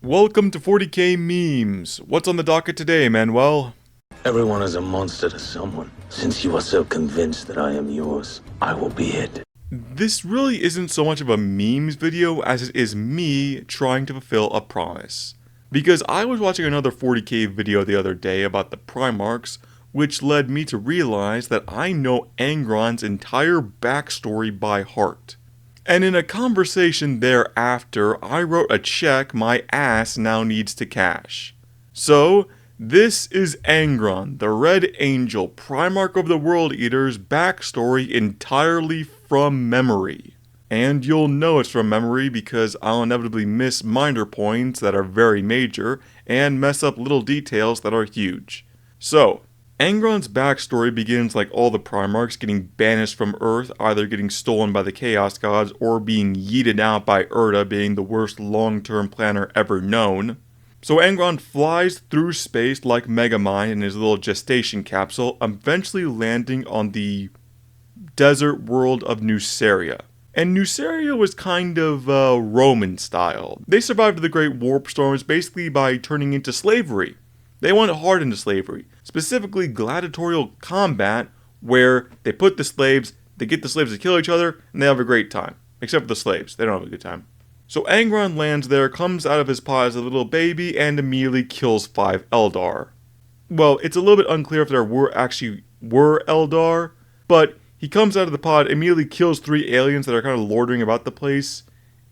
Welcome to 40k Memes. What's on the docket today, Manuel? Everyone is a monster to someone. Since you are so convinced that I am yours, I will be it. This really isn't so much of a memes video as it is me trying to fulfill a promise. Because I was watching another 40k video the other day about the Primarchs, which led me to realize that I know Angron's entire backstory by heart. And in a conversation thereafter, I wrote a check my ass now needs to cash. So, this is Angron, the Red Angel, Primarch of the World Eaters, backstory entirely from memory. And you'll know it's from memory because I'll inevitably miss minor points that are very major, and mess up little details that are huge. So, Angron's backstory begins like all the Primarchs getting banished from Earth, either getting stolen by the Chaos Gods or being yeeted out by Erda being the worst long-term planner ever known. So Angron flies through space like Megamind in his little gestation capsule, eventually landing on the desert world of Nuceria. And Nuceria was kind of Roman style. They survived the Great Warp Storms basically by turning into slavery. They went hard into slavery, specifically gladiatorial combat, where they get the slaves to kill each other, and they have a great time. Except for the slaves, they don't have a good time. So Angron lands there, comes out of his pod as a little baby, and immediately kills 5 Eldar. Well, it's a little bit unclear if there were Eldar, but he comes out of the pod, immediately kills 3 aliens that are kind of loitering about the place,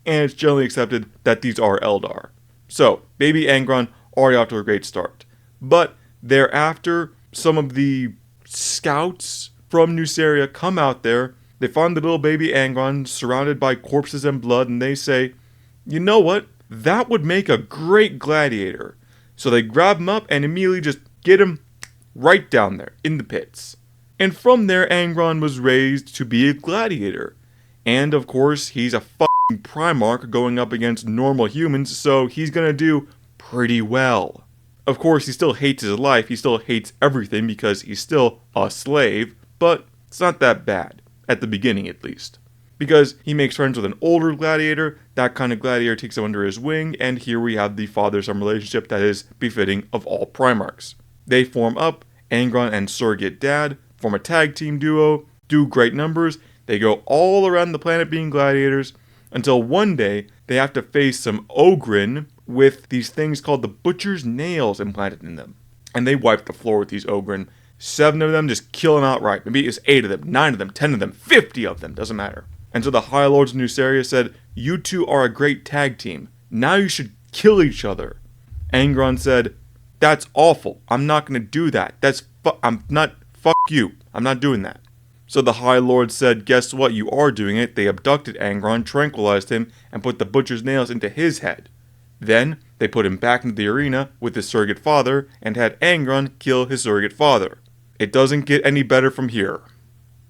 and it's generally accepted that these are Eldar. So, baby Angron already off to a great start. But thereafter, some of the scouts from Nuceria come out there, they find the little baby Angron surrounded by corpses and blood, and they say, you know what, that would make a great gladiator. So they grab him up and immediately just get him right down there, in the pits. And from there, Angron was raised to be a gladiator. And of course, he's a fucking Primarch going up against normal humans, so he's gonna do pretty well. Of course, he still hates his life, he still hates everything because he's still a slave, but it's not that bad, at the beginning at least. Because he makes friends with an older gladiator, that kind of gladiator takes him under his wing, and here we have the father-son relationship that is befitting of all Primarchs. They form up, Angron and Surrogate Dad form a tag team duo, do great numbers, they go all around the planet being gladiators, until one day they have to face some Ogryn with these things called the Butcher's Nails implanted in them. And they wipe the floor with these Ogryn. 7 of them just kill them outright. Maybe it's 8 of them, 9 of them, 10 of them, 50 of them, doesn't matter. And so the High Lords of Nuceria said, you two are a great tag team. Now you should kill each other. Angron said, that's awful. I'm not going to do that. Fuck you. I'm not doing that. So the High Lord said, guess what, you are doing it. They abducted Angron, tranquilized him, and put the Butcher's Nails into his head. Then, they put him back into the arena with his surrogate father, and had Angron kill his surrogate father. It doesn't get any better from here.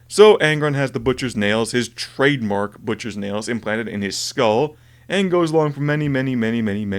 So Angron has the Butcher's Nails, his trademark Butcher's Nails, implanted in his skull, and goes along for many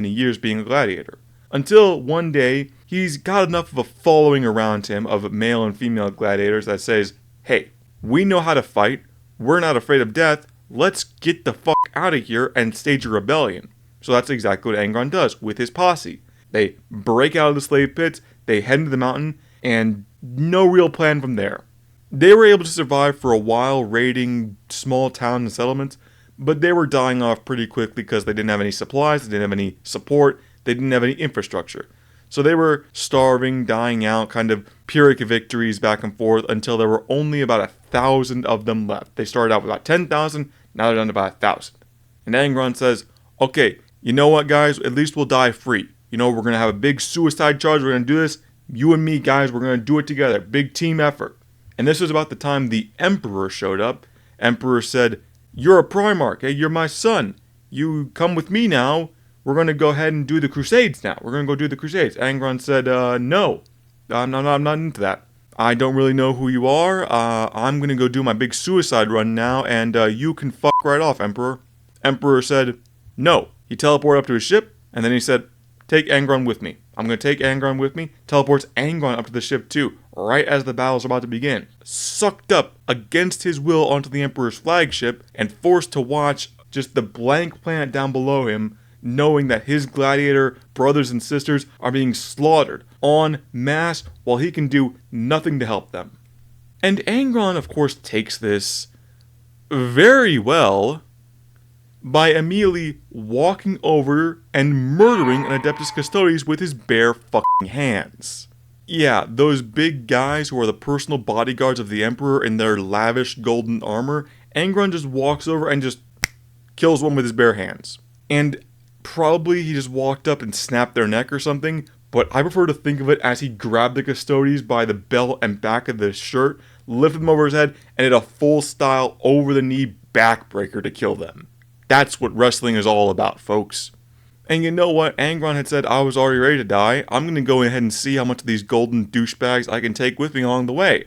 years being a gladiator. Until one day, he's got enough of a following around him of male and female gladiators that says, hey, we know how to fight, we're not afraid of death, let's get the fuck out of here and stage a rebellion. So that's exactly what Angron does with his posse. They break out of the slave pits, they head into the mountain, and no real plan from there. They were able to survive for a while raiding small towns and settlements, but they were dying off pretty quickly because they didn't have any supplies, they didn't have any support, they didn't have any infrastructure. So they were starving, dying out, kind of Pyrrhic victories back and forth until there were only about 1,000 of them left. They started out with about 10,000, now they're down to about 1,000. And Angron says, okay, you know what, guys? At least we'll die free. You know, we're going to have a big suicide charge. We're going to do this. You and me, guys, we're going to do it together. Big team effort. And this was about the time the Emperor showed up. Emperor said, you're a Primarch. Hey, you're my son. You come with me now. We're going to go ahead and do the Crusades now. We're going to go do the Crusades. Angron said, no. I'm not into that. I don't really know who you are. I'm going to go do my big suicide run now, and you can fuck right off, Emperor. Emperor said, no. He teleported up to his ship, and then he said, take Angron with me. I'm going to take Angron with me. Teleports Angron up to the ship too, right as the battle's about to begin. Sucked up against his will onto the Emperor's flagship, and forced to watch just the blank planet down below him knowing that his gladiator brothers and sisters are being slaughtered en masse while he can do nothing to help them. And Angron, of course, takes this very well by immediately walking over and murdering an Adeptus Custodes with his bare fucking hands. Yeah, those big guys who are the personal bodyguards of the Emperor in their lavish golden armor, Angron just walks over and just kills one with his bare hands. And probably he just walked up and snapped their neck or something, but I prefer to think of it as he grabbed the Custodes by the belt and back of the shirt, lifted them over his head, and did a full style over the knee backbreaker to kill them. That's what wrestling is all about, folks. And you know what? Angron had said I was already ready to die. I'm going to go ahead and see how much of these golden douchebags I can take with me along the way.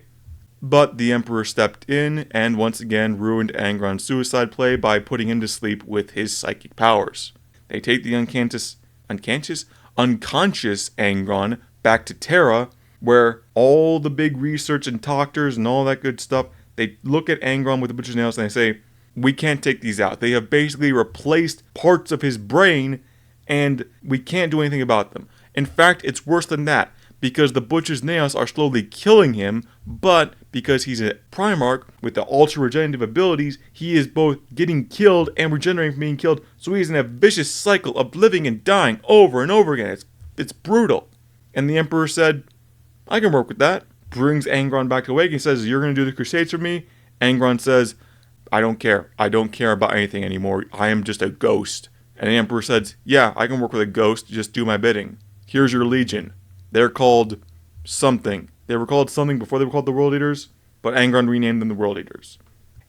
But the Emperor stepped in and once again ruined Angron's suicide play by putting him to sleep with his psychic powers. They take the unconscious Angron back to Terra, where all the big research and doctors and all that good stuff, they look at Angron with the butcher's nails and they say, we can't take these out. They have basically replaced parts of his brain and we can't do anything about them. In fact, it's worse than that, because the butcher's nails are slowly killing him, but because he's a Primarch with the ultra regenerative abilities, he is both getting killed and regenerating from being killed, so he's in a vicious cycle of living and dying over and over again. It's brutal. And the Emperor said, I can work with that. Brings Angron back awake and says, you're going to do the Crusades for me? Angron says, I don't care. I don't care about anything anymore. I am just a ghost. And the Emperor says, yeah, I can work with a ghost. Just do my bidding. Here's your legion. They're called something. They were called something before they were called the World Eaters, but Angron renamed them the World Eaters.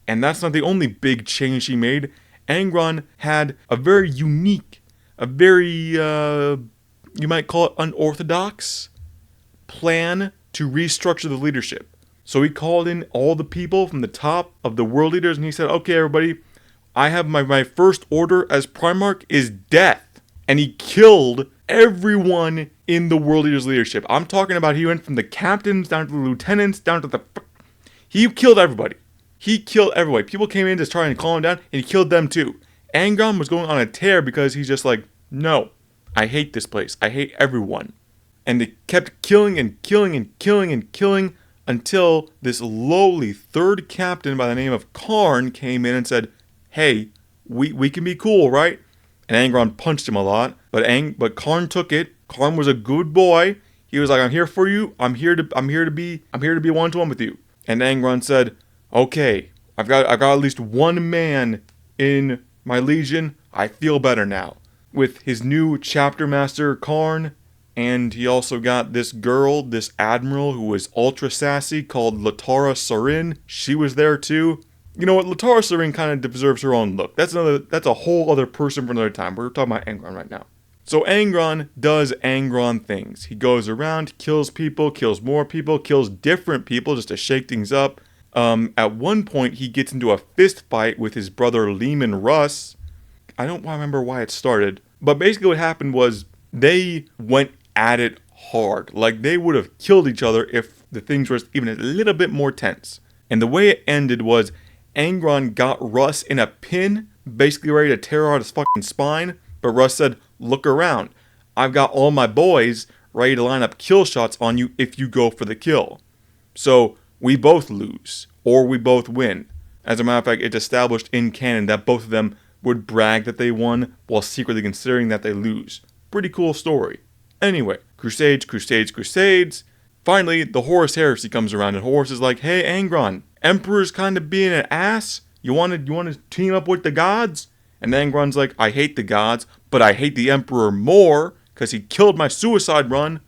And that's not the only big change he made. Angron had a very unique, a very, you might call it unorthodox plan to restructure the leadership. So he called in all the people from the top of the World Eaters and he said, okay, everybody, I have my first order as Primarch is death. And he killed everyone in the World Eaters leadership. I'm talking about he went from the captains down to the lieutenants, down to the... He killed everybody. He killed everybody. People came in just trying to calm him down, and he killed them too. Angron was going on a tear because he's just like, no, I hate this place. I hate everyone. And they kept killing and killing and killing and killing until this lowly third captain by the name of Karn came in and said, hey, we can be cool, right? And Angron punched him a lot, but Karn took it. Karn was a good boy. He was like, I'm here for you. I'm here to be one-to-one with you. And Angron said, okay, I've got at least one man in my legion. I feel better now. With his new chapter master, Karn, and he also got this girl, this admiral who was ultra sassy called Latara Sarin. She was there too. You know what? Latara Sarin kind of deserves her own look. That's a whole other person for another time. We're talking about Angron right now. So Angron does Angron things. He goes around, kills people, kills more people, kills different people just to shake things up. At one point, he gets into a fist fight with his brother Lehman Russ. I don't remember why it started, but basically what happened was they went at it hard. Like they would have killed each other if the things were even a little bit more tense. And the way it ended was Angron got Russ in a pin, basically ready to tear out his fucking spine. But Russ said, look around. I've got all my boys ready to line up kill shots on you if you go for the kill. So we both lose, or we both win. As a matter of fact, it's established in canon that both of them would brag that they won while secretly considering that they lose. Pretty cool story. Anyway, Crusades, Crusades, Crusades. Finally, the Horus Heresy comes around and Horus is like, hey Angron, Emperor's kind of being an ass. You want to team up with the gods? And Angron's like, I hate the gods, but I hate the Emperor more because he killed my suicide run.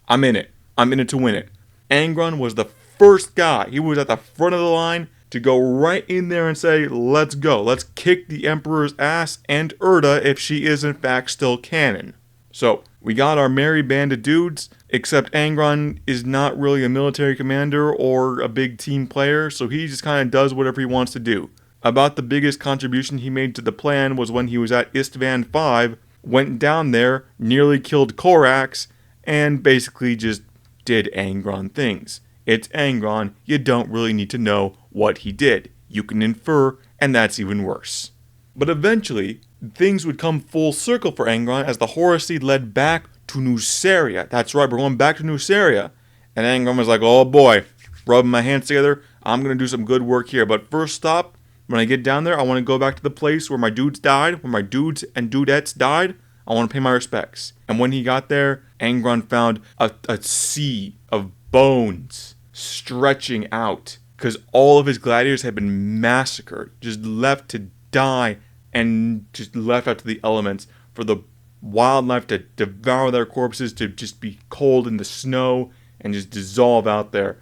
I'm in it. I'm in it to win it. Angron was the first guy. He was at the front of the line to go right in there and say, let's go. Let's kick the Emperor's ass and Erda if she is in fact still canon. So, we got our merry band of dudes, except Angron is not really a military commander or a big team player, so he just kind of does whatever he wants to do. About the biggest contribution he made to the plan was when he was at Istvan 5, went down there, nearly killed Korax, and basically just did Angron things. It's Angron, you don't really need to know what he did. You can infer, and that's even worse. But eventually, things would come full circle for Angron as the Horus Seed led back to Nuceria. That's right, we're going back to Nuceria. And Angron was like, oh boy, rubbing my hands together, I'm going to do some good work here. But first stop, when I get down there, I want to go back to the place where my dudes died, where my dudes and dudettes died. I want to pay my respects. And when he got there, Angron found a sea of bones stretching out. Because all of his gladiators had been massacred, just left to die and just left out to the elements for the wildlife to devour their corpses, to just be cold in the snow and just dissolve out there.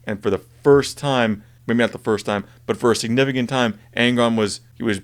And for the first time, maybe not the first time, but for a significant time, Angron was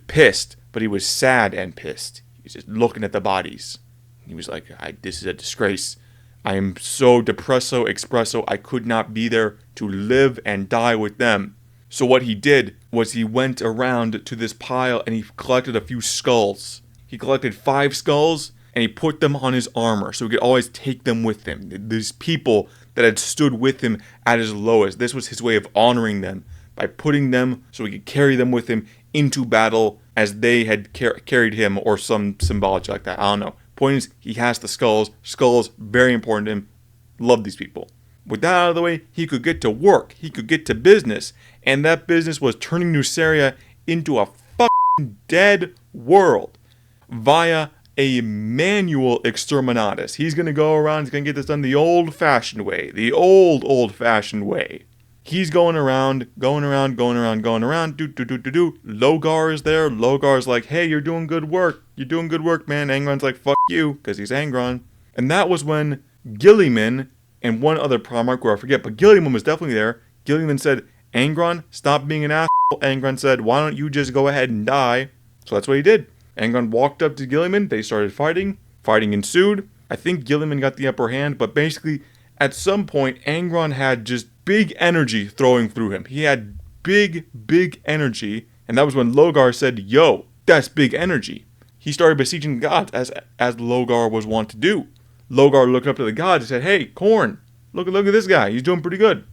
pissed, but he was sad and pissed. He was just looking at the bodies. He was like, this is a disgrace. I am so depresso expresso, I could not be there to live and die with them. So what he did was he went around to this pile and he collected a few skulls. He collected 5 skulls and he put them on his armor so he could always take them with him. These people that had stood with him at his lowest. This was his way of honoring them by putting them so he could carry them with him into battle as they had carried him, or some symbology like that. I don't know. Point is, he has the skulls. Skulls, very important to him. Love these people. With that out of the way, he could get to work. He could get to business. And that business was turning Nuceria into a fucking dead world via a manual exterminatus. He's going to go around, he's going to get this done the old-fashioned way. The old-fashioned way. He's going around, do. Logar is there. Logar's like, hey, you're doing good work. You're doing good work, man. Angron's like, fuck you, because he's Angron. And that was when Guilliman and one other Primarch, who I forget, but Guilliman was definitely there. Guilliman said, Angron, stop being an asshole. Angron said, why don't you just go ahead and die? So that's what he did. Angron walked up to Guilliman. They started fighting. Fighting ensued. I think Guilliman got the upper hand, but basically, at some point, Angron had just big energy throwing through him. He had big energy, and that was when Logar said, yo, that's big energy. He started besieging the gods, as Logar was wont to do. Logar looked up to the gods and said, hey, Khorne, look at this guy. He's doing pretty good.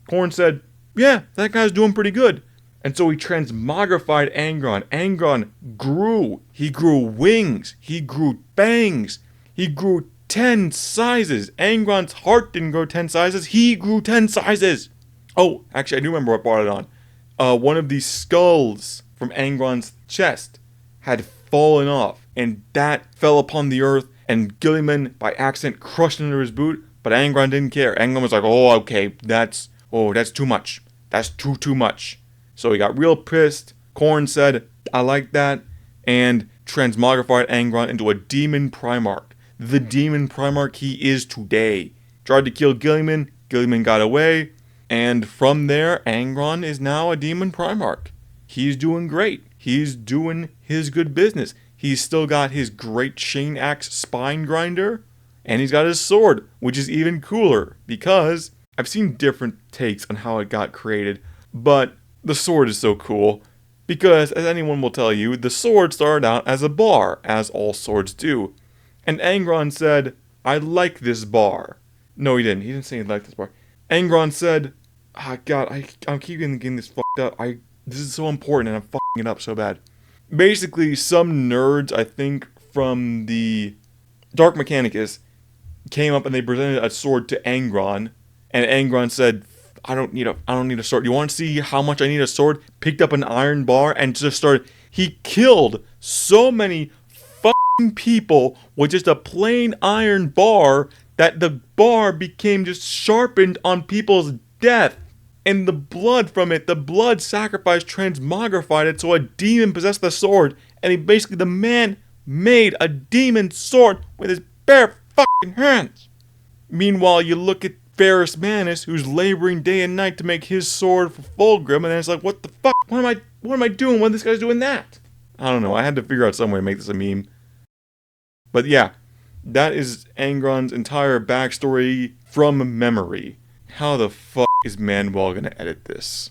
Khorne said, yeah, that guy's doing pretty good. And so he transmogrified Angron. Angron grew. He grew wings. He grew fangs. He grew 10 sizes. Angron's heart didn't grow 10 sizes. He grew 10 sizes. Oh, actually, I do remember what brought it on. One of these skulls from Angron's chest had fallen off, and that fell upon the earth, and Guilliman, by accident, crushed it under his boot, but Angron didn't care. Angron was like, oh, okay, that's too much. That's too much. So he got real pissed. Khorne said, I like that, and transmogrified Angron into a demon Primarch. The demon Primarch he is today. Tried to kill Guilliman. Guilliman got away. And from there, Angron is now a demon Primarch. He's doing great. He's doing his good business. He's still got his great chain axe spine grinder. And he's got his sword, which is even cooler. Because I've seen different takes on how it got created. But the sword is so cool. Because, as anyone will tell you, the sword started out as a bar, as all swords do. And Angron said, I like this bar. No, he didn't. He didn't say he liked this bar. Angron said, God, I'm keeping getting this fucked up. This is so important and I'm fucking it up so bad. Basically, some nerds, I think, from the Dark Mechanicus came up and they presented a sword to Angron. And Angron said, I don't need a sword. You want to see how much I need a sword? Picked up an iron bar and just started. He killed so many fucking people with just a plain iron bar that the bar became just sharpened on people's death. And the blood from it, the blood sacrifice transmogrified it so a demon possessed the sword. And the man made a demon sword with his bare fucking hands. Meanwhile, you look at Ferrus Manus, who's laboring day and night to make his sword for Fulgrim, and then it's like, what the fuck? What am I doing when this guy's doing that? I don't know. I had to figure out some way to make this a meme. But yeah, that is Angron's entire backstory from memory. How the fuck is Manuel gonna edit this?